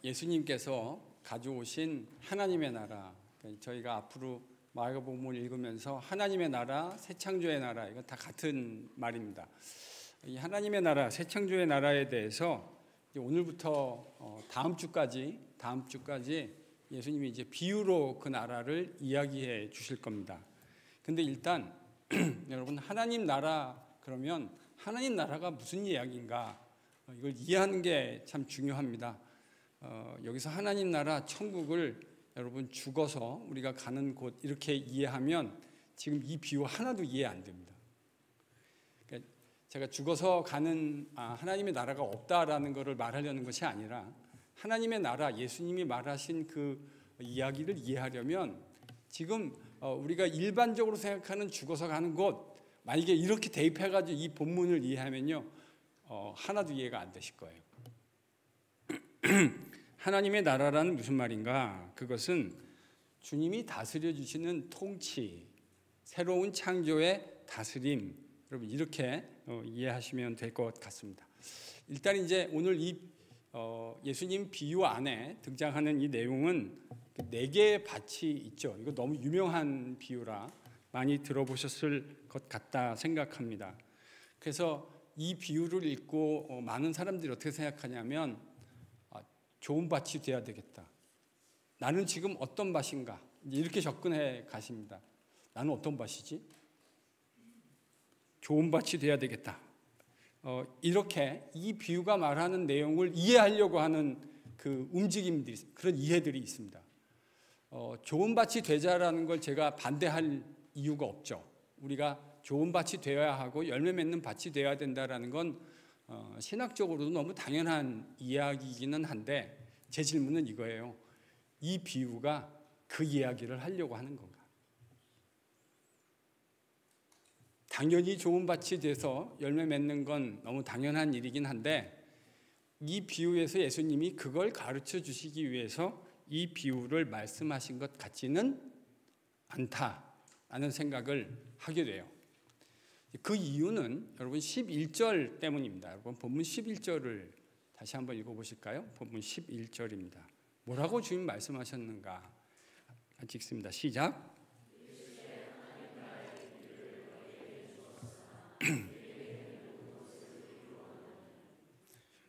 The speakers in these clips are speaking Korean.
예수님께서 가져오신 하나님의 나라, 저희가 앞으로 마가복음을 읽으면서 하나님의 나라, 새 창조의 나라, 이건 다 같은 말입니다. 이 하나님의 나라, 새 창조의 나라에 대해서 오늘부터 다음 주까지 예수님이 이제 비유로 그 나라를 이야기해 주실 겁니다. 근데 일단 여러분, 하나님 나라 그러면 하나님 나라가 무슨 이야기인가, 이걸 이해하는 게 참 중요합니다. 여기서 하나님 나라, 천국을 여러분 죽어서 우리가 가는 곳 이렇게 이해하면 지금 이 비유 하나도 이해 안 됩니다. 그러니까 제가 죽어서 가는 하나님의 나라가 없다라는 것을 말하려는 것이 아니라 하나님의 나라, 예수님이 말하신 그 이야기를 이해하려면 지금 우리가 일반적으로 생각하는 죽어서 가는 곳, 만약에 이렇게 대입해가지고 이 본문을 이해하면요, 하나도 이해가 안 되실 거예요. 하나님의 나라라는 무슨 말인가? 그것은 주님이 다스려 주시는 통치, 새로운 창조의 다스림, 여러분 이렇게 이해하시면 될 것 같습니다. 일단 이제 오늘 이 예수님 비유 안에 등장하는 이 내용은 4개의 밭이 있죠. 이거 너무 유명한 비유라 많이 들어보셨을 것 같다 생각합니다. 그래서 이 비유를 읽고 많은 사람들이 어떻게 생각하냐면, 좋은 밭이 돼야 되겠다. 나는 지금 어떤 밭인가? 이렇게 접근해 가십니다. 나는 어떤 밭이지? 좋은 밭이 돼야 되겠다. 이렇게 이 비유가 말하는 내용을 이해하려고 하는 그 움직임들이, 그런 이해들이 있습니다. 좋은 밭이 되자라는 걸 제가 반대할 이유가 없죠. 우리가 좋은 밭이 되어야 하고 열매 맺는 밭이 되어야 된다라는 건 신학적으로도 너무 당연한 이야기이기는 한데, 제 질문은 이거예요. 이 비유가 그 이야기를 하려고 하는 건가? 당연히 좋은 밭이 돼서 열매 맺는 건 너무 당연한 일이긴 한데, 이 비유에서 예수님이 그걸 가르쳐 주시기 위해서 이 비유를 말씀하신 것 같지는 않다라는 생각을 하게 돼요. 그 이유는 여러분 11절 때문입니다. 여러분 본문 11절을 다시 한번 읽어보실까요? 본문 11절입니다. 뭐라고 주님 말씀하셨는가? 같이 읽습니다. 시작.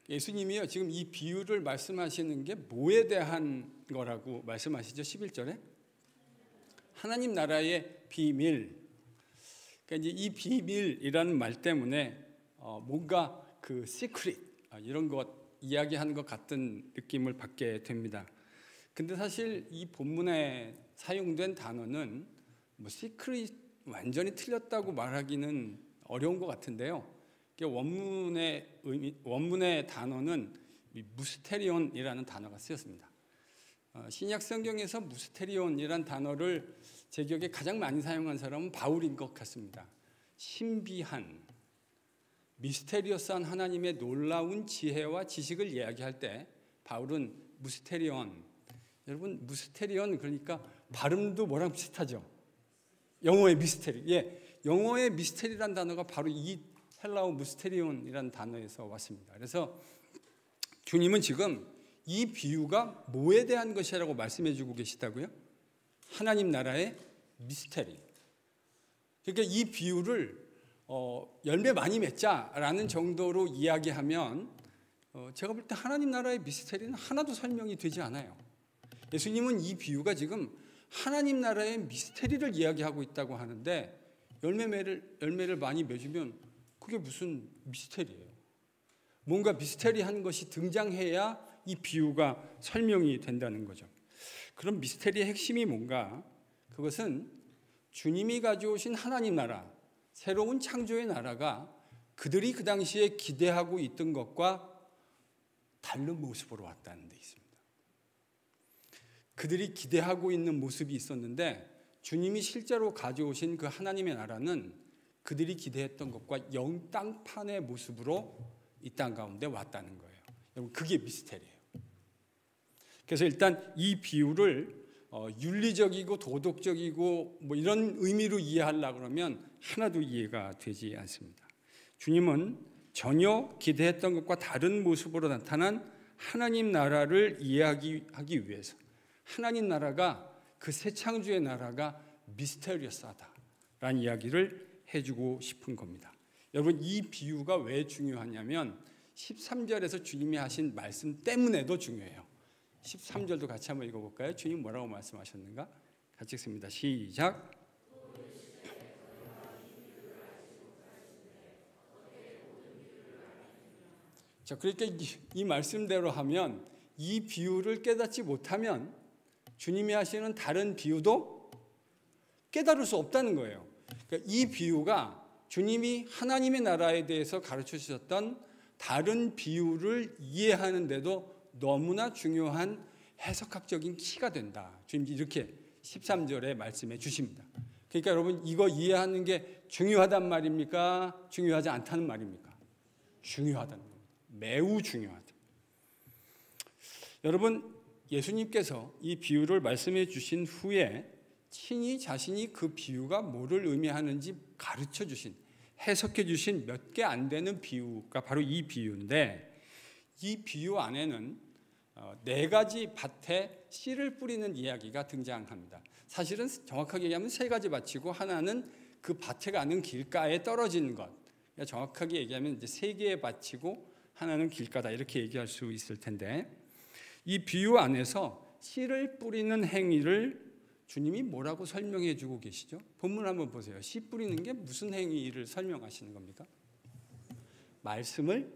예수님이요, 지금 이 비유를 말씀하시는 게 뭐에 대한 거라고 말씀하시죠? 11절에 하나님 나라의 비밀. 그러니까 이제 이 비밀이라는 말 때문에 뭔가 그 시크릿 이런 것 이야기하는 것 같은 느낌을 받게 됩니다. 근데 사실 이 본문에 사용된 단어는 뭐 시크릿 완전히 틀렸다고 말하기는 어려운 것 같은데요. 원문의 단어는 무스테리온이라는 단어가 쓰였습니다. 신약 성경에서 무스테리온이라는 단어를 제 기억에 가장 많이 사용한 사람은 바울인 것 같습니다. 신비한, 미스테리어스한 하나님의 놀라운 지혜와 지식을 이야기할 때 바울은 무스테리온. 여러분 무스테리온 그러니까 발음도 뭐랑 비슷하죠? 영어의 미스테리. 영어의 미스테리라는 단어가 바로 이 헬라어 무스테리온이라는 단어에서 왔습니다. 그래서 주님은 지금 이 비유가 뭐에 대한 것이라고 말씀해 주고 계시다고요? 하나님 나라의 미스테리. 그러니까 이 비유를 열매 많이 맺자라는 정도로 이야기하면 제가 볼 때 하나님 나라의 미스테리는 하나도 설명이 되지 않아요. 예수님은 이 비유가 지금 하나님 나라의 미스테리를 이야기하고 있다고 하는데, 열매를 많이 맺으면 그게 무슨 미스테리예요? 뭔가 미스테리한 것이 등장해야 이 비유가 설명이 된다는 거죠. 그럼 미스테리의 핵심이 뭔가? 그것은 주님이 가져오신 하나님 나라, 새로운 창조의 나라가 그들이 그 당시에 기대하고 있던 것과 다른 모습으로 왔다는 데 있습니다. 그들이 기대하고 있는 모습이 있었는데 주님이 실제로 가져오신 그 하나님의 나라는 그들이 기대했던 것과 영땅판의 모습으로 이 땅 가운데 왔다는 거예요. 여러분 그게 미스테리예요. 그래서 일단 이 비유를 윤리적이고 도덕적이고 뭐 이런 의미로 이해하려고 그러면 하나도 이해가 되지 않습니다. 주님은 전혀 기대했던 것과 다른 모습으로 나타난 하나님 나라를 이해하기 위해서 하나님 나라가 그 새 창조의 나라가 미스테리어스하다라는 이야기를 해주고 싶은 겁니다. 여러분 이 비유가 왜 중요하냐면 13절에서 주님이 하신 말씀 때문에도 중요해요. 13절도 같이 한번 읽어볼까요? 주님 뭐라고 말씀하셨는가? 같이 읽습니다. 시작. 자, 그러니까 이 말씀대로 하면 이 비유를 깨닫지 못하면 주님이 하시는 다른 비유도 깨달을 수 없다는 거예요. 그러니까 이 비유가 주님이 하나님의 나라에 대해서 가르쳐 주셨던 다른 비유를 이해하는 데도 너무나 중요한 해석학적인 키가 된다. 주님이 이렇게 13절에 말씀해 주십니다. 그러니까 여러분 이거 이해하는 게 중요하단 말입니까? 중요하지 않다는 말입니까? 중요하다는 겁니다. 매우 중요하다. 여러분 예수님께서 이 비유를 말씀해 주신 후에 친히 자신이 그 비유가 뭐를 의미하는지 가르쳐 주신, 해석해 주신 몇 개 안 되는 비유가 바로 이 비유인데, 이 비유 안에는 4가지 밭에 씨를 뿌리는 이야기가 등장합니다. 사실은 정확하게 얘기하면 3가지 밭이고 하나는 그 밭에 가는 길가에 떨어진 것. 그러니까 정확하게 얘기하면 이제 3개의 밭이고 하나는 길가다 이렇게 얘기할 수 있을 텐데, 이 비유 안에서 씨를 뿌리는 행위를 주님이 뭐라고 설명해 주고 계시죠? 본문 한번 보세요. 씨 뿌리는 게 무슨 행위를 설명하시는 겁니까? 말씀을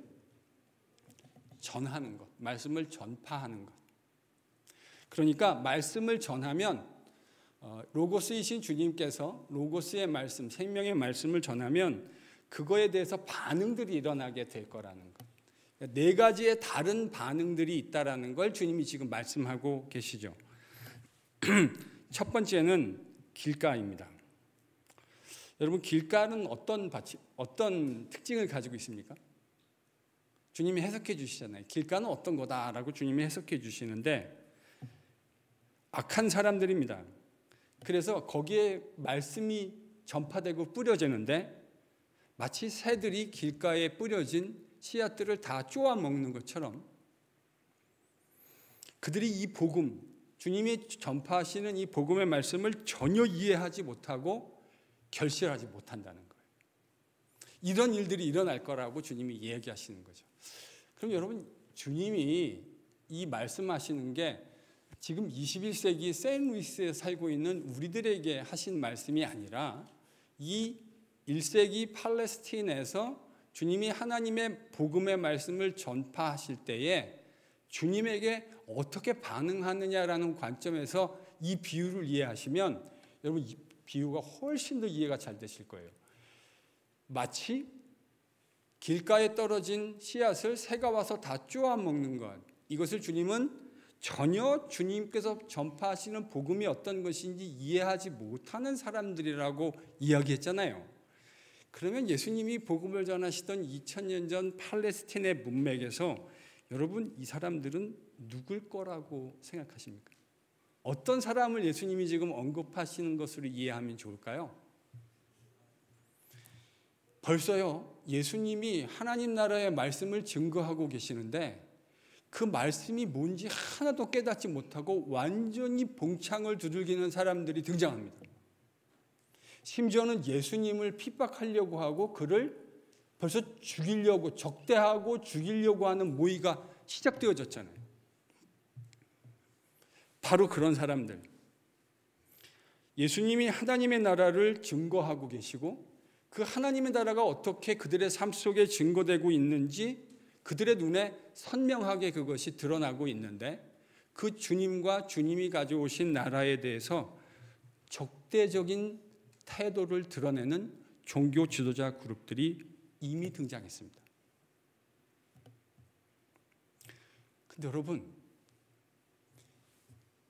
전하는 것, 말씀을 전파하는 것. 그러니까 말씀을 전하면 로고스이신 주님께서 로고스의 말씀, 생명의 말씀을 전하면 그거에 대해서 반응들이 일어나게 될 거라는 것. 4가지의 다른 반응들이 있다라는 걸 주님이 지금 말씀하고 계시죠. 첫 번째는 길가입니다. 여러분 길가는 어떤 특징을 가지고 있습니까? 주님이 해석해 주시잖아요. 길가는 어떤 거다라고 주님이 해석해 주시는데 악한 사람들입니다. 그래서 거기에 말씀이 전파되고 뿌려지는데 마치 새들이 길가에 뿌려진 씨앗들을 다 쪼아 먹는 것처럼 그들이 이 복음, 주님이 전파하시는 이 복음의 말씀을 전혀 이해하지 못하고 결실하지 못한다는 거예요. 이런 일들이 일어날 거라고 주님이 이야기하시는 거죠. 그럼 여러분 주님이 이 말씀하시는 게 지금 21세기 세인루이스에 살고 있는 우리들에게 하신 말씀이 아니라 이 1세기 팔레스틴에서 주님이 하나님의 복음의 말씀을 전파하실 때에 주님에게 어떻게 반응하느냐라는 관점에서 이 비유를 이해하시면 여러분 이 비유가 훨씬 더 이해가 잘 되실 거예요. 마치 길가에 떨어진 씨앗을 새가 와서 다 쪼아 먹는 것, 이것을 주님은 전혀 주님께서 전파하시는 복음이 어떤 것인지 이해하지 못하는 사람들이라고 이야기했잖아요. 그러면 예수님이 복음을 전하시던 2000년 전 팔레스틴의 문맥에서 여러분 이 사람들은 누굴 거라고 생각하십니까? 어떤 사람을 예수님이 지금 언급하시는 것으로 이해하면 좋을까요? 벌써요 예수님이 하나님 나라의 말씀을 증거하고 계시는데 그 말씀이 뭔지 하나도 깨닫지 못하고 완전히 봉창을 두들기는 사람들이 등장합니다. 심지어는 예수님을 핍박하려고 하고 그를 벌써 죽이려고, 적대하고 죽이려고 하는 모의가 시작되어졌잖아요. 바로 그런 사람들, 예수님이 하나님의 나라를 증거하고 계시고 그 하나님의 나라가 어떻게 그들의 삶 속에 증거되고 있는지 그들의 눈에 선명하게 그것이 드러나고 있는데 그 주님과 주님이 가져오신 나라에 대해서 적대적인 태도를 드러내는 종교 지도자 그룹들이 이미 등장했습니다. 근데 여러분,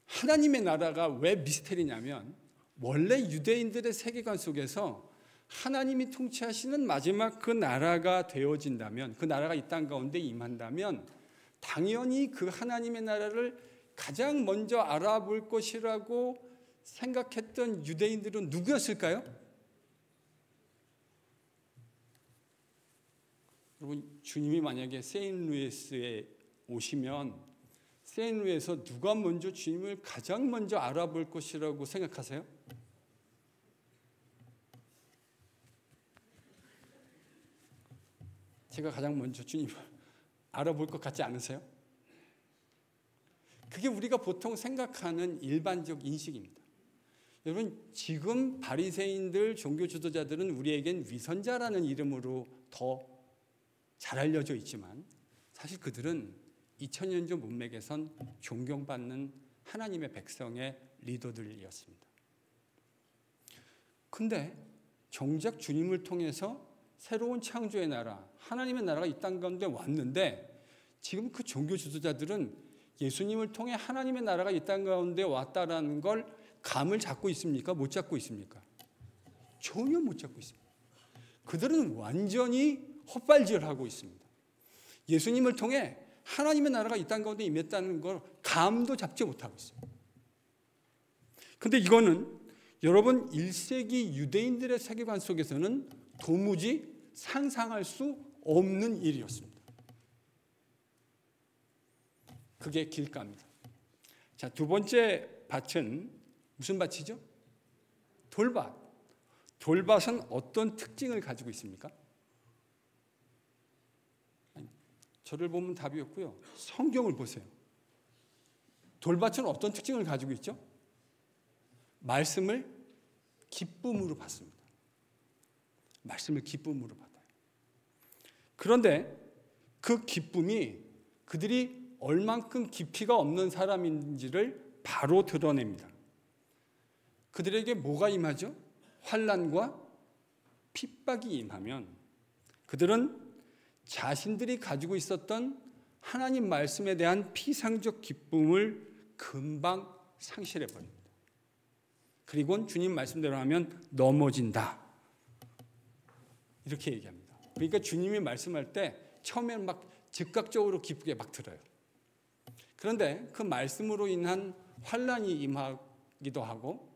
하나님의 나라가 왜 미스테리냐면 원래 유대인들의 세계관 속에서 하나님이 통치하시는 마지막 그 나라가 되어진다면, 그 나라가 이 땅 가운데 임한다면 당연히 그 하나님의 나라를 가장 먼저 알아볼 것이라고 생각했던 유대인들은 누구였을까요? 여러분, 주님이 만약에 세인루이스에 오시면 세인루에서 누가 먼저 주님을 가장 먼저 알아볼 것이라고 생각하세요? 제가 가장 먼저 주님을 알아볼 것 같지 않으세요? 그게 우리가 보통 생각하는 일반적 인식입니다. 여러분, 지금 바리새인들, 종교 지도자들은 우리에겐 위선자라는 이름으로 더 잘 알려져 있지만 사실 그들은 2000년 전 문맥에선 존경받는 하나님의 백성의 리더들이었습니다. 근데 정작 주님을 통해서 새로운 창조의 나라, 하나님의 나라가 이 땅 가운데 왔는데 지금 그 종교 지도자들은 예수님을 통해 하나님의 나라가 이 땅 가운데 왔다라는 걸 감을 잡고 있습니까? 못 잡고 있습니까? 전혀 못 잡고 있습니다. 그들은 완전히 헛발질하고 있습니다. 예수님을 통해 하나님의 나라가 이 땅 가운데 임했다는 걸 감도 잡지 못하고 있어요. 그런데 이거는 여러분 1세기 유대인들의 세계관 속에서는 도무지 상상할 수 없는 일이었습니다. 그게 길가입니다. 자, 두 번째 밭은 무슨 밭이죠? 돌밭. 돌밭은 어떤 특징을 가지고 있습니까? 저를 보면 답이 없고요. 성경을 보세요. 돌밭은 어떤 특징을 가지고 있죠? 말씀을 기쁨으로 받습니다. 말씀을 기쁨으로 받아요. 그런데 그 기쁨이 그들이 얼만큼 깊이가 없는 사람인지를 바로 드러냅니다. 그들에게 뭐가 임하죠? 환난과 핍박이 임하면 그들은 자신들이 가지고 있었던 하나님 말씀에 대한 피상적 기쁨을 금방 상실해 버립니다. 그리고 주님 말씀대로 하면 넘어진다. 이렇게 얘기합니다. 그러니까 주님이 말씀할 때 처음에는 막 즉각적으로 기쁘게 막 들어요. 그런데 그 말씀으로 인한 환난이 임하기도 하고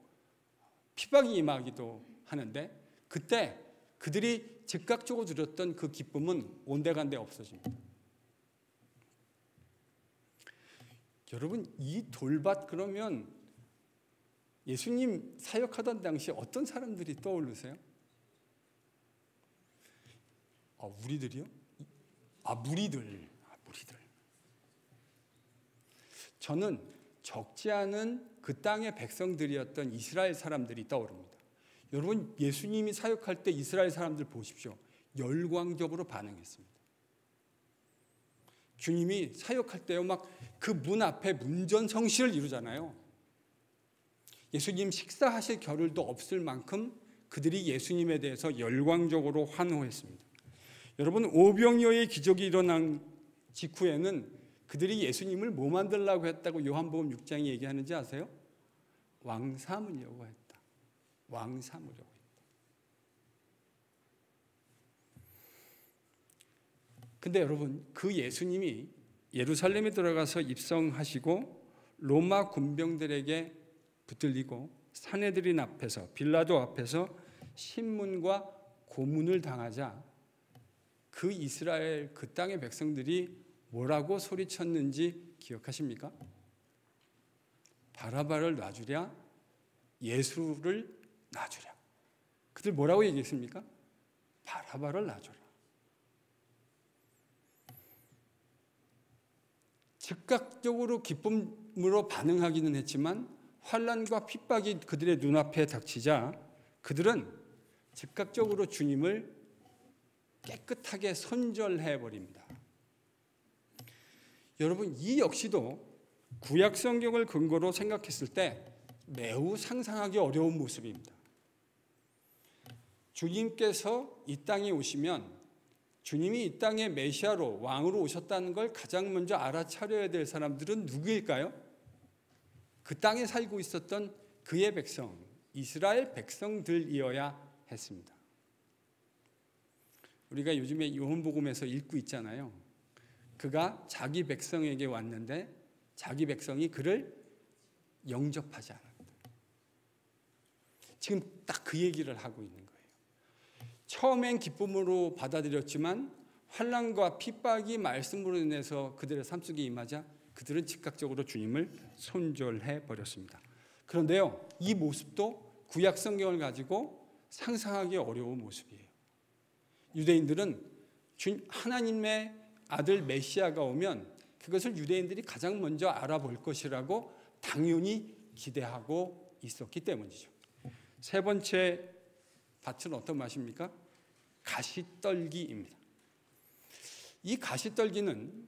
핍박이 임하기도 하는데 그때 그들이 즉각적으로 들었던 그 기쁨은 온데간데 없어집니다. 여러분, 이 돌밭 그러면 예수님 사역하던 당시 어떤 사람들이 떠오르세요? 우리들이요? 무리들. 저는 적지 않은 그 땅의 백성들이었던 이스라엘 사람들이 떠오릅니다. 여러분, 예수님이 사역할 때 이스라엘 사람들 보십시오. 열광적으로 반응했습니다. 주님이 사역할 때요, 막 그 문 앞에 문전성시를 이루잖아요. 예수님 식사하실 겨를도 없을 만큼 그들이 예수님에 대해서 열광적으로 환호했습니다. 여러분, 오병이어의 기적이 일어난 직후에는 그들이 예수님을 뭐 만들려고 했다고 요한복음 6장이 얘기하는지 아세요? 왕 삼으려고 했다. 왕 삼으려고 했다. 근데 여러분, 그 예수님이 예루살렘에 들어가서 입성하시고 로마 군병들에게 붙들리고 사내들인 앞에서 빌라도 앞에서 신문과 고문을 당하자 그 이스라엘 그 땅의 백성들이 뭐라고 소리쳤는지 기억하십니까? 바라바를 놔주랴, 예수를 놔주랴. 그들 뭐라고 얘기했습니까? 바라바를 놔주라. 즉각적으로 기쁨으로 반응하기는 했지만 환난과 핍박이 그들의 눈앞에 닥치자 그들은 즉각적으로 주님을 깨끗하게 손절해 버립니다. 여러분, 이 역시도 구약 성경을 근거로 생각했을 때 매우 상상하기 어려운 모습입니다. 주님께서 이 땅에 오시면 주님이 이 땅에 메시아로 왕으로 오셨다는 걸 가장 먼저 알아차려야 될 사람들은 누구일까요? 그 땅에 살고 있었던 그의 백성, 이스라엘 백성들이어야 했습니다. 우리가 요즘에 요한복음에서 읽고 있잖아요. 그가 자기 백성에게 왔는데 자기 백성이 그를 영접하지 않았다. 지금 딱 그 얘기를 하고 있는 거예요. 처음엔 기쁨으로 받아들였지만 환난과 핍박이 말씀으로 인해서 그들의 삶 속에 임하자 그들은 즉각적으로 주님을 손절해 버렸습니다. 그런데요, 이 모습도 구약 성경을 가지고 상상하기 어려운 모습이에요. 유대인들은 하나님의 아들 메시아가 오면 그것을 유대인들이 가장 먼저 알아볼 것이라고 당연히 기대하고 있었기 때문이죠. 세 번째 밭은 어떤 밭입니까? 가시떨기입니다. 이 가시떨기는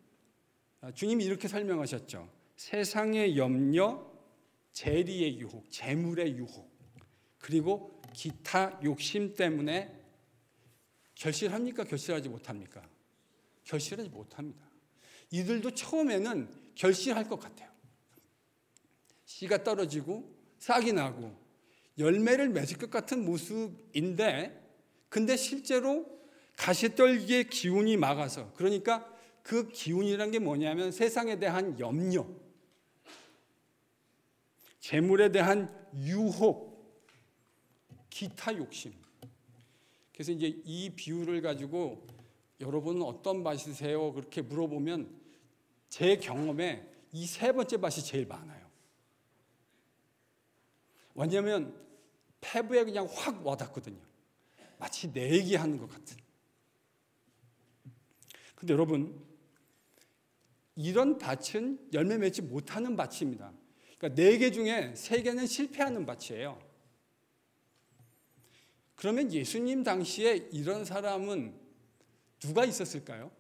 주님이 이렇게 설명하셨죠. 세상의 염려, 재리의 유혹, 재물의 유혹, 그리고 기타 욕심 때문에 결실합니까? 결실하지 못합니까? 결실하지 못합니다. 이들도 처음에는 결실할 것 같아요. 씨가 떨어지고 싹이 나고 열매를 맺을 것 같은 모습인데, 근데 실제로 가시떨기의 기운이 막아서, 그러니까 그 기운이란 게 뭐냐면 세상에 대한 염려, 재물에 대한 유혹, 기타 욕심. 그래서 이제 이 비유를 가지고 여러분은 어떤 밭이세요? 그렇게 물어보면 제 경험에 이 세 번째 밭이 제일 많아요. 왜냐하면 폐부에 그냥 확 와닿거든요. 마치 내 얘기하는 것 같은. 근데 여러분, 이런 밭은 열매 맺지 못하는 밭입니다. 그러니까 4개 중에 3개는 실패하는 밭이에요. 그러면 예수님 당시에 이런 사람은 누가 있었을까요?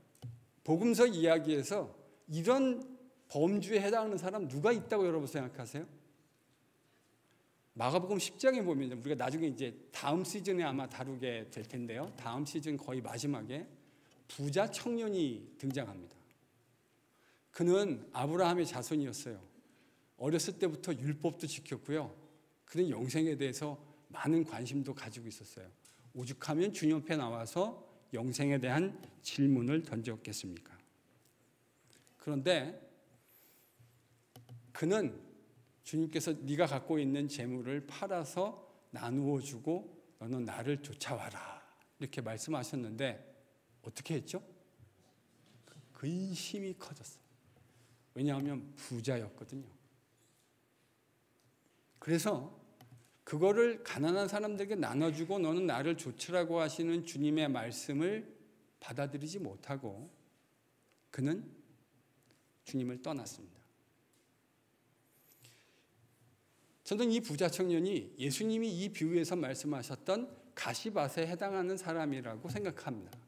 복음서 이야기에서 이런 범주에 해당하는 사람 누가 있다고 여러분 생각하세요? 마가복음 10장에 보면 우리가 나중에 이제 다음 시즌에 아마 다루게 될 텐데요. 다음 시즌 거의 마지막에 부자 청년이 등장합니다. 그는 아브라함의 자손이었어요. 어렸을 때부터 율법도 지켰고요. 그는 영생에 대해서 많은 관심도 가지고 있었어요. 오죽하면 주님 앞에 나와서 영생에 대한 질문을 던졌겠습니까? 그런데 그는 주님께서 네가 갖고 있는 재물을 팔아서 나누어 주고 너는 나를 쫓아와라 이렇게 말씀하셨는데 어떻게 했죠? 근심이 커졌어요. 왜냐하면 부자였거든요. 그래서 그거를 가난한 사람들에게 나눠주고 너는 나를 좇으라고 하시는 주님의 말씀을 받아들이지 못하고 그는 주님을 떠났습니다. 저는 이 부자 청년이 예수님이 이 비유에서 말씀하셨던 가시밭에 해당하는 사람이라고 생각합니다.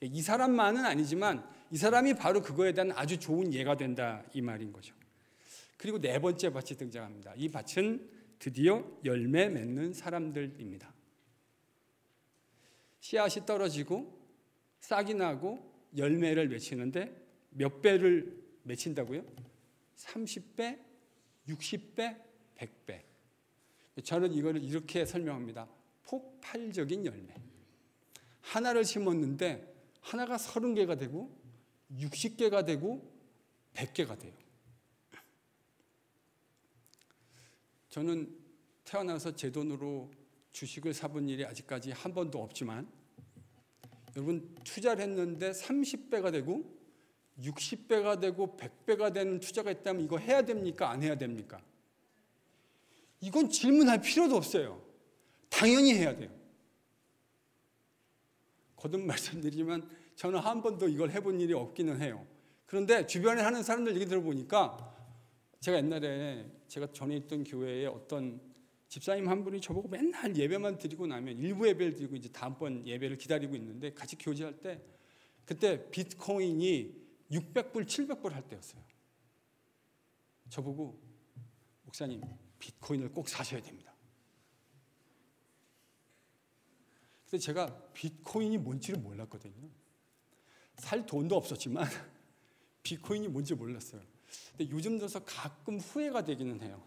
이 사람만은 아니지만 이 사람이 바로 그거에 대한 아주 좋은 예가 된다 이 말인 거죠. 그리고 4번째 밭이 등장합니다. 이 밭은 드디어 열매 맺는 사람들입니다. 씨앗이 떨어지고 싹이 나고 열매를 맺히는데 몇 배를 맺힌다고요? 30배, 60배, 100배. 저는 이거를 이렇게 설명합니다. 폭발적인 열매. 하나를 심었는데 하나가 30개가 되고 60개가 되고 100개가 돼요. 저는 태어나서 제 돈으로 주식을 사본 일이 아직까지 한 번도 없지만 여러분 투자를 했는데 30배가 되고 60배가 되고 100배가 되는 투자가 있다면 이거 해야 됩니까? 안 해야 됩니까? 이건 질문할 필요도 없어요. 당연히 해야 돼요. 거듭 말씀드리지만 저는 한 번도 이걸 해본 일이 없기는 해요. 그런데 주변에 하는 사람들 얘기 들어보니까 제가 옛날에 제가 전에 있던 교회에 어떤 집사님 한 분이 저보고 맨날 예배만 드리고 나면 일부 예배를 드리고 이제 다음번 예배를 기다리고 있는데 같이 교제할 때 그때 비트코인이 600불, 700불 할 때였어요. 저보고 목사님 비트코인을 꼭 사셔야 됩니다. 근데 제가 비트코인이 뭔지를 몰랐거든요. 살 돈도 없었지만 비트코인이 뭔지 몰랐어요. 근데 요즘 들어서 가끔 후회가 되기는 해요.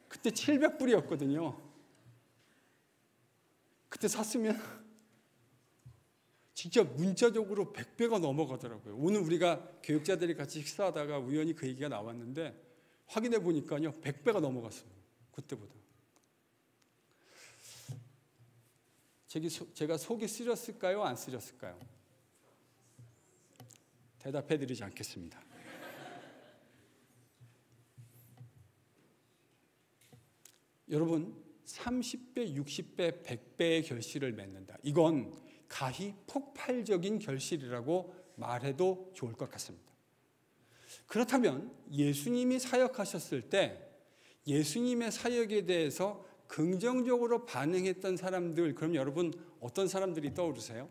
그때 700불이었거든요. 그때 샀으면 진짜 문자적으로 100배가 넘어가더라고요. 오늘 우리가 교육자들이 같이 식사하다가 우연히 그 얘기가 나왔는데 확인해 보니까요 100배가 넘어갔어요. 그때보다. 제가 속이 쓰렸을까요? 안 쓰렸을까요? 대답해 드리지 않겠습니다. 여러분, 30배, 60배, 100배의 결실을 맺는다. 이건 가히 폭발적인 결실이라고 말해도 좋을 것 같습니다. 그렇다면 예수님이 사역하셨을 때 예수님의 사역에 대해서 긍정적으로 반응했던 사람들, 그럼 여러분 어떤 사람들이 떠오르세요?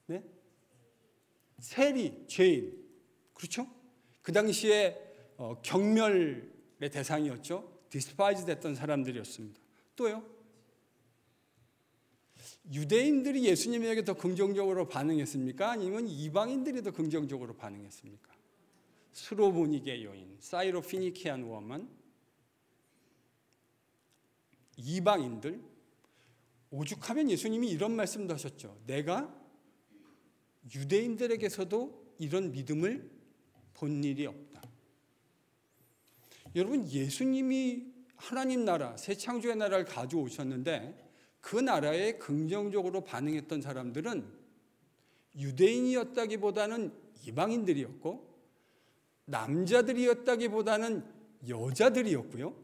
네? 세리, 죄인. 그렇죠? 그 당시에 경멸의 대상이었죠. 디스파이즈 됐던 사람들이었습니다. 또요? 유대인들이 예수님에게 더 긍정적으로 반응했습니까? 아니면 이방인들이 더 긍정적으로 반응했습니까? 스로보니게 여인, 사이로피니키안 워먼, 이방인들. 오죽하면 예수님이 이런 말씀도 하셨죠. 내가 유대인들에게서도 이런 믿음을 본 일이 없다. 여러분, 예수님이 하나님 나라, 새 창조의 나라를 가져오셨는데 그 나라에 긍정적으로 반응했던 사람들은 유대인이었다기보다는 이방인들이었고, 남자들이었다기보다는 여자들이었고요.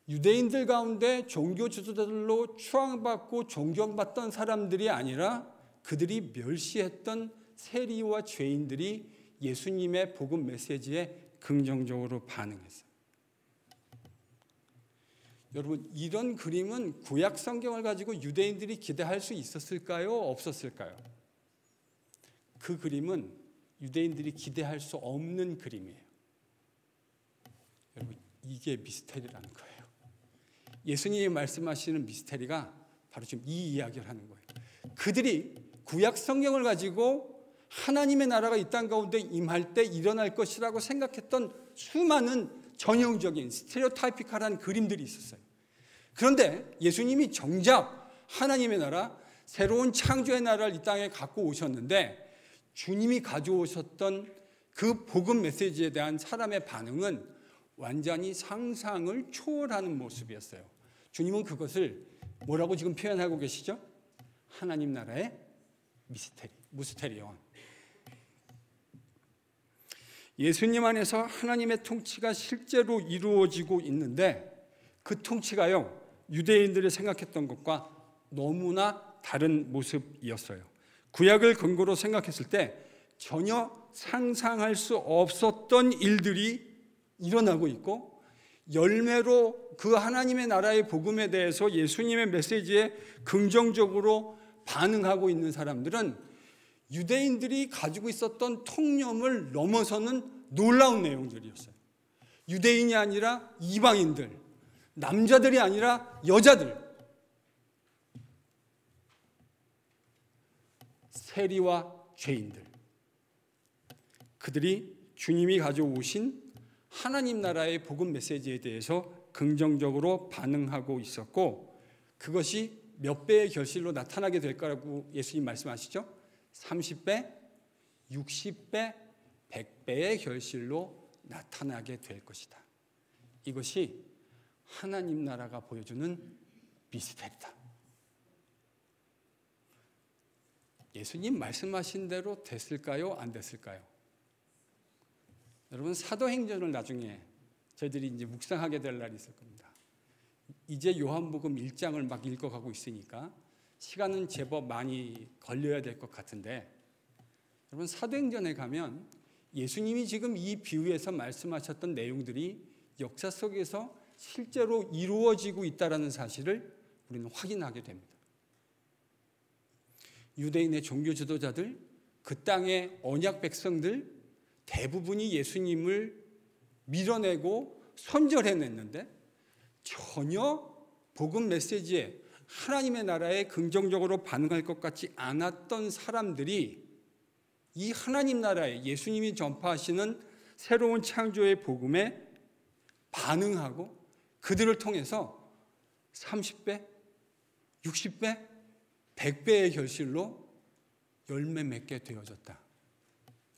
유대인들 가운데 종교 지도자들로 추앙받고 존경받던 사람들이 아니라 그들이 멸시했던 세리와 죄인들이 예수님의 복음 메시지에 긍정적으로 반응했어요. 여러분, 이런 그림은 구약 성경을 가지고 유대인들이 기대할 수 있었을까요? 없었을까요? 그 그림은 유대인들이 기대할 수 없는 그림이에요. 여러분, 이게 미스테리라는 거예요. 예수님이 말씀하시는 미스테리가 바로 지금 이 이야기를 하는 거예요. 그들이 구약 성경을 가지고 하나님의 나라가 이 땅 가운데 임할 때 일어날 것이라고 생각했던 수많은 전형적인 스테레오타이피컬한 그림들이 있었어요. 그런데 예수님이 정작 하나님의 나라, 새로운 창조의 나라를 이 땅에 갖고 오셨는데 주님이 가져오셨던 그 복음 메시지에 대한 사람의 반응은 완전히 상상을 초월하는 모습이었어요. 주님은 그것을 뭐라고 지금 표현하고 계시죠? 하나님 나라의 미스테리, 무스테리온. 예수님 안에서 하나님의 통치가 실제로 이루어지고 있는데 그 통치가요, 유대인들이 생각했던 것과 너무나 다른 모습이었어요. 구약을 근거로 생각했을 때 전혀 상상할 수 없었던 일들이 일어나고 있고, 열매로 그 하나님의 나라의 복음에 대해서 예수님의 메시지에 긍정적으로 반응하고 있는 사람들은 유대인들이 가지고 있었던 통념을 넘어서는 놀라운 내용들이었어요. 유대인이 아니라 이방인들, 남자들이 아니라 여자들, 세리와 죄인들, 그들이 주님이 가져오신 하나님 나라의 복음 메시지에 대해서 긍정적으로 반응하고 있었고, 그것이 몇 배의 결실로 나타나게 될 거라고 예수님 말씀하시죠? 30배, 60배, 100배의 결실로 나타나게 될 것이다. 이것이 하나님 나라가 보여주는 미스테리다. 예수님 말씀하신 대로 됐을까요? 안 됐을까요? 여러분, 사도행전을 나중에 저희들이 이제 묵상하게 될 날이 있을 겁니다. 이제 요한복음 1장을 막 읽어가고 있으니까 시간은 제법 많이 걸려야 될 것 같은데, 여러분, 사도행전에 가면 예수님이 지금 이 비유에서 말씀하셨던 내용들이 역사 속에서 실제로 이루어지고 있다는 사실을 우리는 확인하게 됩니다. 유대인의 종교 지도자들, 그 땅의 언약 백성들 대부분이 예수님을 밀어내고 손절해냈는데 전혀 복음 메시지에 하나님의 나라에 긍정적으로 반응할 것 같지 않았던 사람들이 이 하나님 나라에 예수님이 전파하시는 새로운 창조의 복음에 반응하고 그들을 통해서 30배, 60배, 100배의 결실로 열매 맺게 되어졌다.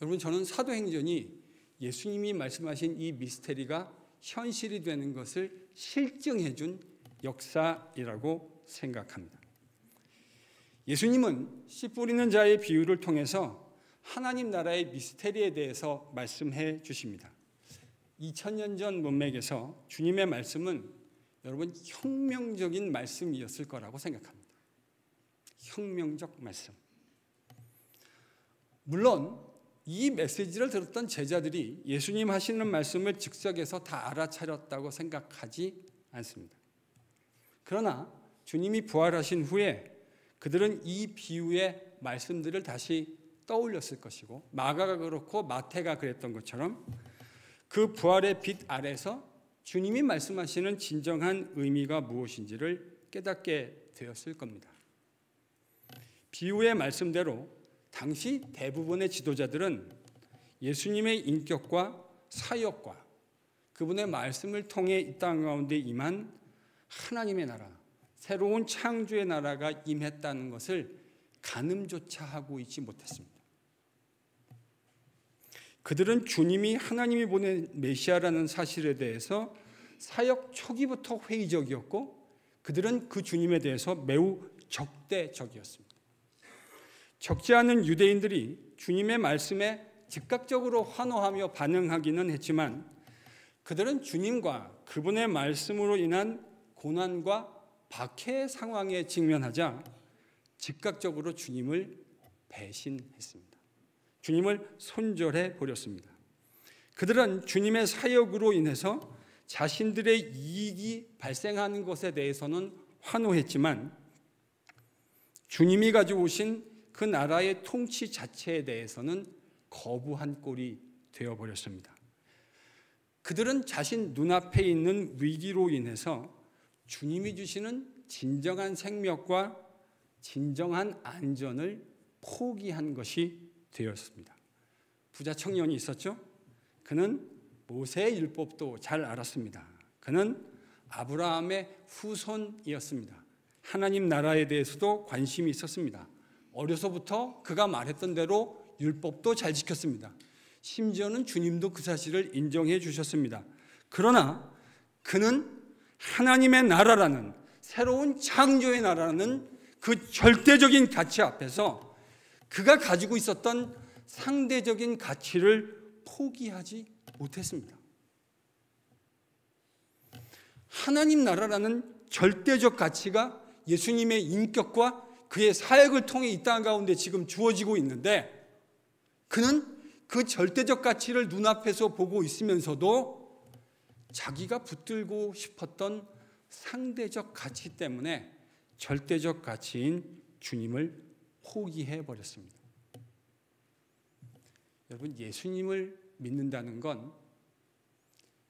여러분, 저는 사도행전이 예수님이 말씀하신 이 미스테리가 현실이 되는 것을 실증해 준 역사이라고 생각합니다. 예수님은 씨 뿌리는 자의 비유를 통해서 하나님 나라의 미스테리에 대해서 말씀해 주십니다. 2000년 전 문맥에서 주님의 말씀은 여러분 혁명적인 말씀이었을 거라고 생각합니다. 혁명적 말씀. 물론 이 메시지를 들었던 제자들이 예수님 하시는 말씀을 즉석에서 다 알아차렸다고 생각하지 않습니다. 그러나 주님이 부활하신 후에 그들은 이 비유의 말씀들을 다시 떠올렸을 것이고, 마가가 그렇고 마태가 그랬던 것처럼 그 부활의 빛 아래서 주님이 말씀하시는 진정한 의미가 무엇인지를 깨닫게 되었을 겁니다. 비유의 말씀대로 당시 대부분의 지도자들은 예수님의 인격과 사역과 그분의 말씀을 통해 이 땅 가운데 임한 하나님의 나라, 새로운 창조의 나라가 임했다는 것을 가늠조차 하고 있지 못했습니다. 그들은 주님이 하나님이 보낸 메시아라는 사실에 대해서 사역 초기부터 회의적이었고, 그들은 그 주님에 대해서 매우 적대적이었습니다. 적지 않은 유대인들이 주님의 말씀에 즉각적으로 환호하며 반응하기는 했지만, 그들은 주님과 그분의 말씀으로 인한 고난과 박해의 상황에 직면하자 즉각적으로 주님을 배신했습니다. 주님을 손절해 버렸습니다. 그들은 주님의 사역으로 인해서 자신들의 이익이 발생하는 것에 대해서는 환호했지만, 주님이 가지고 오신 그 나라의 통치 자체에 대해서는 거부한 꼴이 되어버렸습니다. 그들은 자신 눈앞에 있는 위기로 인해서 주님이 주시는 진정한 생명과 진정한 안전을 포기한 것이 되었습니다. 부자 청년이 있었죠. 그는 모세의 율법도 잘 알았습니다. 그는 아브라함의 후손이었습니다. 하나님 나라에 대해서도 관심이 있었습니다. 어려서부터 그가 말했던 대로 율법도 잘 지켰습니다. 심지어는 주님도 그 사실을 인정해 주셨습니다. 그러나 그는 하나님의 나라라는, 새로운 창조의 나라라는 그 절대적인 가치 앞에서 그가 가지고 있었던 상대적인 가치를 포기하지 못했습니다. 하나님 나라라는 절대적 가치가 예수님의 인격과 그의 사역을 통해 이 땅 가운데 지금 주어지고 있는데, 그는 그 절대적 가치를 눈앞에서 보고 있으면서도 자기가 붙들고 싶었던 상대적 가치 때문에 절대적 가치인 주님을 포기해 버렸습니다. 여러분, 예수님을 믿는다는 건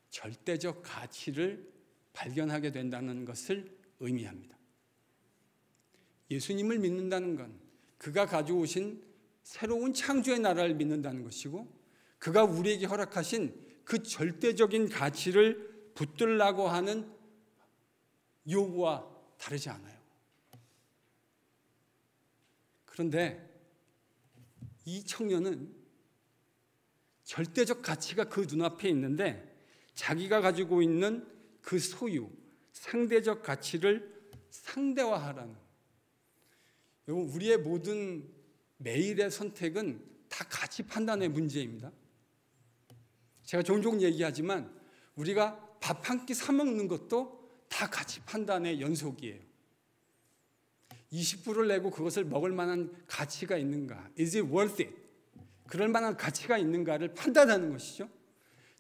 절대적 가치를 발견하게 된다는 것을 의미합니다. 예수님을 믿는다는 건 그가 가지고 오신 새로운 창조의 나라를 믿는다는 것이고, 그가 우리에게 허락하신 그 절대적인 가치를 붙들라고 하는 요구와 다르지 않아요. 그런데 이 청년은 절대적 가치가 그 눈앞에 있는데 자기가 가지고 있는 그 소유, 상대적 가치를 상대화하라는, 여러분, 우리의 모든 매일의 선택은 다 가치 판단의 문제입니다. 제가 종종 얘기하지만 우리가 밥 한 끼 사 먹는 것도 다 가치 판단의 연속이에요. 20불을 내고 그것을 먹을 만한 가치가 있는가? Is it worth it? 그럴 만한 가치가 있는가를 판단하는 것이죠.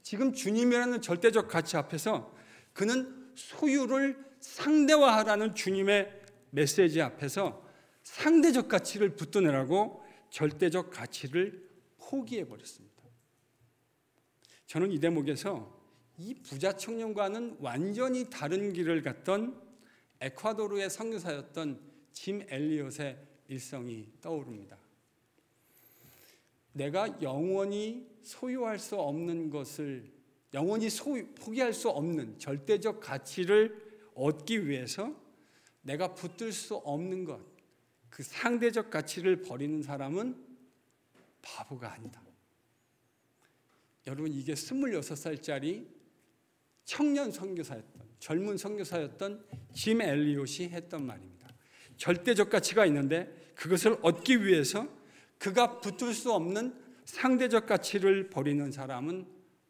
지금 주님이라는 절대적 가치 앞에서 그는 소유를 상대화하라는 주님의 메시지 앞에서 상대적 가치를 붙드느라고 절대적 가치를 포기해버렸습니다. 저는 이 대목에서 이 부자 청년과는 완전히 다른 길을 갔던 에콰도르의 선교사였던 짐 엘리엇의 일성이 떠오릅니다. 내가 영원히 소유할 수 없는 것을, 영원히 포기할 수 없는 절대적 가치를 얻기 위해서 내가 붙들 수 없는 것, 그 상대적 가치를 버리는 사람은 바보가 아니다. 여러분, 이게 26살짜리 청년 선교사였던, 젊은 선교사였던 짐 엘리엇이 했던 말입니다. 절대적 가치가 있는데 그것을 얻기 위해서 그가 붙을 수 없는 상대적 가치를 버리는 사람은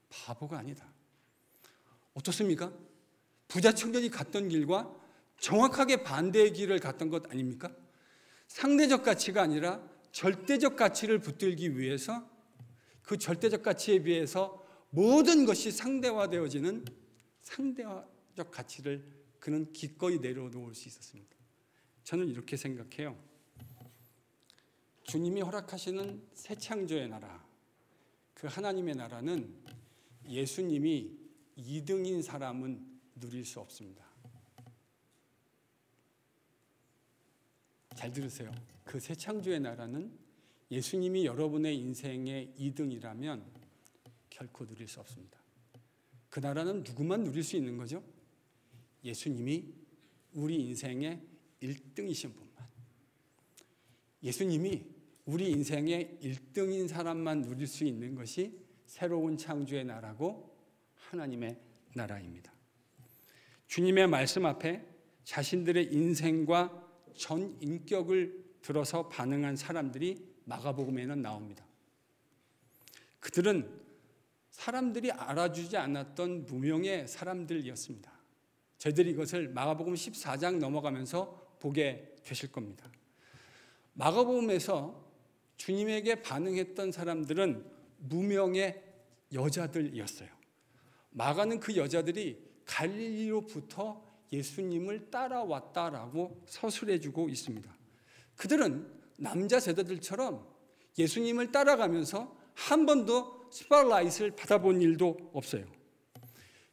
바보가 아니다. 어떻습니까? 부자 청년이 갔던 길과 정확하게 반대의 길을 갔던 것 아닙니까? 상대적 가치가 아니라 절대적 가치를 붙들기 위해서 그 절대적 가치에 비해서 모든 것이 상대화되어지는 상대적 가치를 그는 기꺼이 내려놓을 수 있었습니다. 저는 이렇게 생각해요. 주님이 허락하시는 새 창조의 나라, 그 하나님의 나라는 예수님이 2등인 사람은 누릴 수 없습니다. 잘 들으세요. 그 새 창조의 나라는 예수님이 여러분의 인생의 2등이라면 결코 누릴 수 없습니다. 그 나라는 누구만 누릴 수 있는 거죠? 예수님이 우리 인생의 1등이신 분만. 예수님이 우리 인생의 1등인 사람만 누릴 수 있는 것이 새로운 창조의 나라고 하나님의 나라입니다. 주님의 말씀 앞에 자신들의 인생과 전 인격을 들어서 반응한 사람들이 마가복음에는 나옵니다. 그들은 사람들이 알아주지 않았던 무명의 사람들이었습니다. 저희들이 이것을 마가복음 14장 넘어가면서 보게 되실 겁니다. 마가복음에서 주님에게 반응했던 사람들은 무명의 여자들이었어요. 마가는 그 여자들이 갈릴리로부터 예수님을 따라왔다라고 서술해주고 있습니다. 그들은 남자 제자들처럼 예수님을 따라가면서 한 번도 스팟라이트를 받아본 일도 없어요.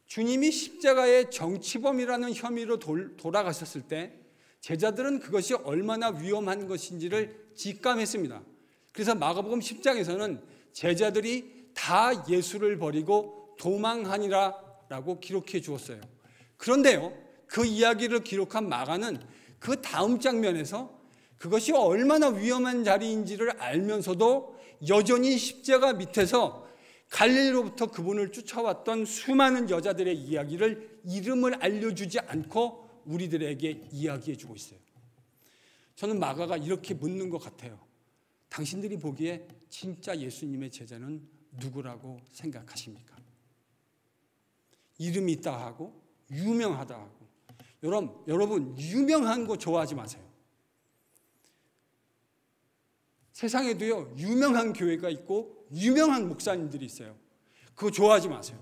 주님이 십자가의 정치범이라는 혐의로 돌아가셨을 때 제자들은 그것이 얼마나 위험한 것인지를 직감했습니다. 그래서 마가복음 10장에서는 제자들이 다 예수를 버리고 도망하니라라고 기록해 주었어요. 그런데요, 그 이야기를 기록한 마가는 그 다음 장면에서 그것이 얼마나 위험한 자리인지를 알면서도 여전히 십자가 밑에서 갈릴리로부터 그분을 쫓아왔던 수많은 여자들의 이야기를 이름을 알려주지 않고 우리들에게 이야기해 주고 있어요. 저는 마가가 이렇게 묻는 것 같아요. 당신들이 보기에 진짜 예수님의 제자는 누구라고 생각하십니까? 이름이 있다 하고 유명하다 하고. 여러분 유명한 거 좋아하지 마세요. 세상에도요 유명한 교회가 있고 유명한 목사님들이 있어요. 그거 좋아하지 마세요.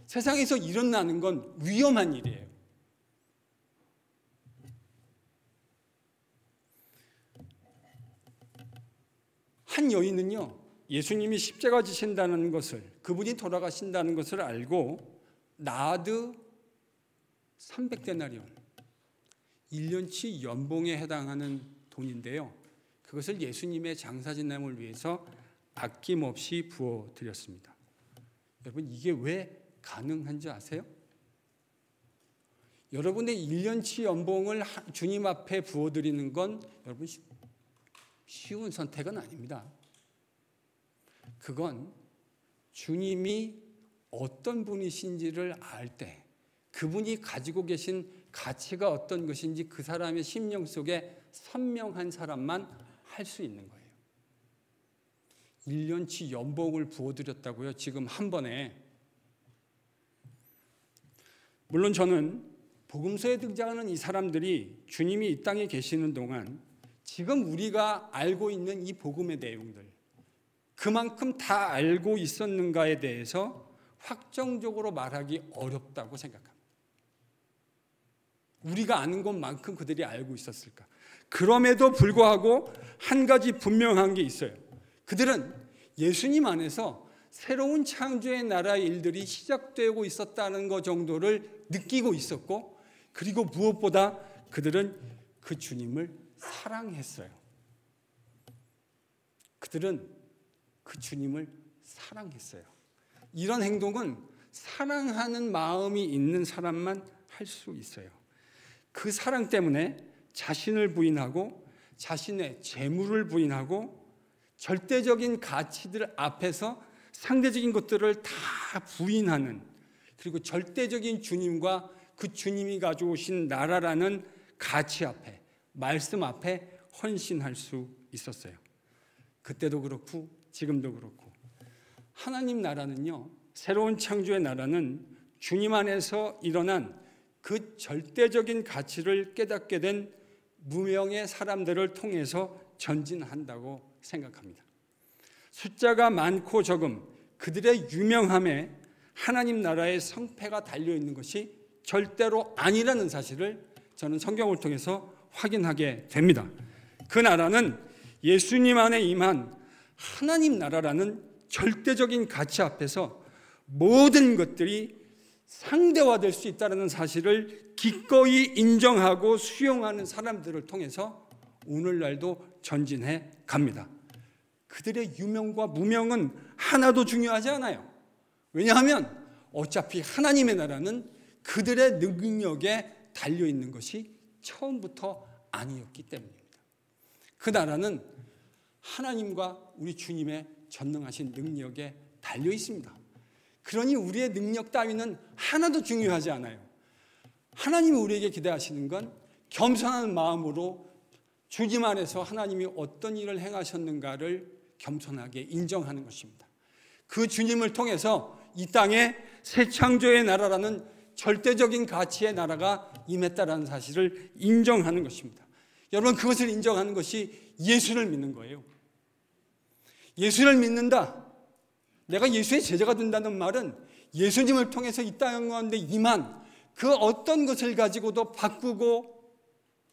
세상에서 일어나는 건 위험한 일이에요. 한 여인은요 예수님이 십자가 지신다는 것을, 그분이 돌아가신다는 것을 알고 나드 300데나리온 1년치 연봉에 해당하는 돈인데요, 그것을 예수님의 장사진남을 위해서 아낌없이 부어드렸습니다. 여러분 이게 왜 가능한지 아세요? 여러분의 1년치 연봉을 주님 앞에 부어드리는 건 여러분 쉬운 선택은 아닙니다. 그건 주님이 어떤 분이신지를 알 때 그분이 가지고 계신 가치가 어떤 것인지 그 사람의 심령 속에 선명한 사람만 할 수 있는 거예요. 1년치 연봉을 부어드렸다고요? 지금 한 번에. 물론 저는 복음서에 등장하는 이 사람들이 주님이 이 땅에 계시는 동안 지금 우리가 알고 있는 이 복음의 내용들, 그만큼 다 알고 있었는가에 대해서 확정적으로 말하기 어렵다고 생각합니다. 우리가 아는 것만큼 그들이 알고 있었을까? 그럼에도 불구하고 한 가지 분명한 게 있어요. 그들은 예수님 안에서 새로운 창조의 나라의 일들이 시작되고 있었다는 것 정도를 느끼고 있었고, 그리고 무엇보다 그들은 그 주님을 사랑했어요. 그들은 그 주님을 사랑했어요. 이런 행동은 사랑하는 마음이 있는 사람만 할 수 있어요. 그 사랑 때문에 자신을 부인하고 자신의 재물을 부인하고 절대적인 가치들 앞에서 상대적인 것들을 다 부인하는, 그리고 절대적인 주님과 그 주님이 가져오신 나라라는 가치 앞에, 말씀 앞에 헌신할 수 있었어요. 그때도 그렇고 지금도 그렇고 하나님 나라는요, 새로운 창조의 나라는 주님 안에서 일어난 그 절대적인 가치를 깨닫게 된 무명의 사람들을 통해서 전진한다고 생각합니다. 숫자가 많고 적음, 그들의 유명함에 하나님 나라의 성패가 달려있는 것이 절대로 아니라는 사실을 저는 성경을 통해서 확인하게 됩니다. 그 나라는 예수님 안에 임한 하나님 나라라는 절대적인 가치 앞에서 모든 것들이 상대화될 수 있다는 사실을 기꺼이 인정하고 수용하는 사람들을 통해서 오늘날도 전진해 갑니다. 그들의 유명과 무명은 하나도 중요하지 않아요. 왜냐하면 어차피 하나님의 나라는 그들의 능력에 달려있는 것이 처음부터 아니었기 때문입니다. 그 나라는 하나님과 우리 주님의 전능하신 능력에 달려 있습니다. 그러니 우리의 능력 따위는 하나도 중요하지 않아요. 하나님이 우리에게 기대하시는 건 겸손한 마음으로 주님 안에서 하나님이 어떤 일을 행하셨는가를 겸손하게 인정하는 것입니다. 그 주님을 통해서 이 땅에 새 창조의 나라라는 절대적인 가치의 나라가 임했다라는 사실을 인정하는 것입니다. 여러분, 그것을 인정하는 것이 예수를 믿는 거예요. 예수를 믿는다, 내가 예수의 제자가 된다는 말은 예수님을 통해서 이 땅 가운데 임한 그 어떤 것을 가지고도 바꾸고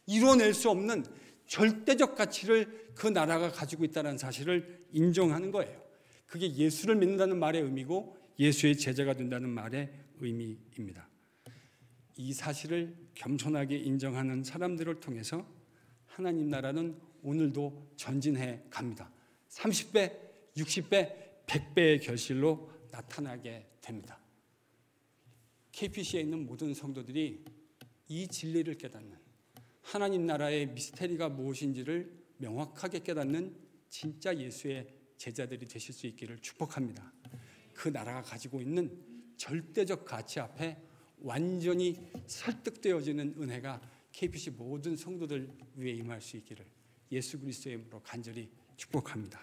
이뤄낼 수 없는 절대적 가치를 그 나라가 가지고 있다는 사실을 인정하는 거예요. 그게 예수를 믿는다는 말의 의미고 예수의 제자가 된다는 말의 의미입니다. 이 사실을 겸손하게 인정하는 사람들을 통해서 하나님 나라는 오늘도 전진해 갑니다. 30배, 60배, 100배의 결실로 나타나게 됩니다. KPC에 있는 모든 성도들이 이 진리를 깨닫는, 하나님 나라의 미스테리가 무엇인지를 명확하게 깨닫는 진짜 예수의 제자들이 되실 수 있기를 축복합니다. 그 나라가 가지고 있는 절대적 가치 앞에 완전히 설득되어지는 은혜가 KPC 모든 성도들 위에 임할 수 있기를 예수 그리스도의 이름으로 간절히 축복합니다.